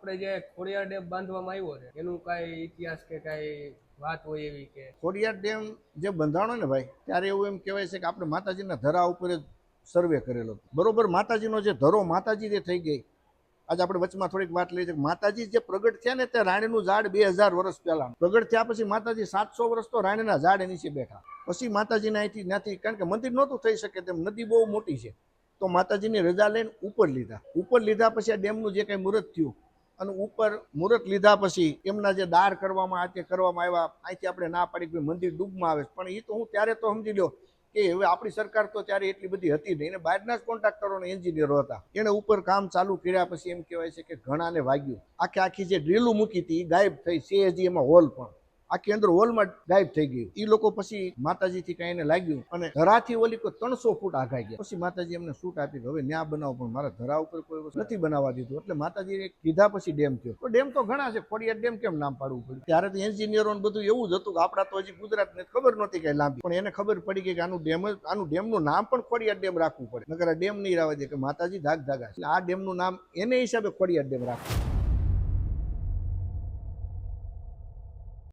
આપણે જે ખોડિયાર ડેમ બાંધવામાં આવ્યો છે એનું કાંઈ ઇતિહાસ કે કાંઈ વાત હોય એવી કે? ખોડિયાર ડેમ જે બંધાણો ને ભાઈ, ત્યારે એવું એમ કહેવાય છે કે આપણે માતાજીના ધરા ઉપર જ સર્વે કરેલો હતો. બરોબર, માતાજીનો જે ધરો માતાજી જે થઈ ગઈ. આજે આપણે વચમાં થોડીક વાત લઈએ છીએ. માતાજી જે પ્રગટ થયા ને તે રાણીનું ઝાડ 2000 વર્ષ પહેલા પ્રગટ થયા. પછી માતાજી 700 વર્ષ તો રાણીના ઝાડ નીચે બેઠા. પછી માતાજીને અહીંથી ત્યાંથી, કારણ કે મંદિર નહોતું થઈ શકે તેમ, નદી બહુ મોટી છે, તો માતાજીની રજા લઈને ઉપર લીધા. પછી આ ડેમનું જે કંઈ મુહૂર્ત થયું અને ઉપર મુહૂર્ત લીધા પછી એમના જે દાર કરવામાં આવ્યા. અહીંથી આપણે ના પાડી કે મંદિર ડૂબમાં આવે, પણ એ તો હું ત્યારે તો સમજી લ્યો કે હવે આપણી સરકાર તો ત્યારે એટલી બધી હતી નહીં, એને બહારના જ કોન્ટ્રાક્ટરો અને એન્જિનિયરો હતા. એને ઉપર કામ ચાલુ કર્યા પછી એમ કહેવાય છે કે ઘણાને વાગ્યું. આખી જે ડ્રીલું મૂકી હતી એ ગાયબ થઈ. CSG એમાં હોલ પણ આખી અંદર હોલમાં ગાયબ થઈ ગયું. એ લોકો પછી માતાજીથી કઈ એને લાગ્યું અને ધરાથી ઓલી 300 ફૂટ આઘાઈ ગયા. પછી માતાજી એમને છૂટ આપી કે હવે ન્યા બનાવો, પણ મારા ધરા ઉપર કોઈ વસ્તુ નથી બનાવવા દીધું. એટલે માતાજીને કીધા પછી ડેમ થયો. તો ડેમ તો ઘણા છે, ખોડિયાર ડેમ કેમ નામ પાડવું પડ્યું? ત્યારે તો એન્જિનિયરો બધું એવું જ હતું કે આપણા તો હજી ગુજરાતને ખબર નહોતી કઈ લાંબી, પણ એને ખબર પડી ગઈ કે આનું ડેમનું નામ પણ ખોડિયાર ડેમ રાખવું પડે, નકર આ ડેમ નહીં રહેવા દે કે માતાજી ધાગા. એટલે આ ડેમનું નામ એને હિસાબે ખોડિયાર ડેમ રાખવું.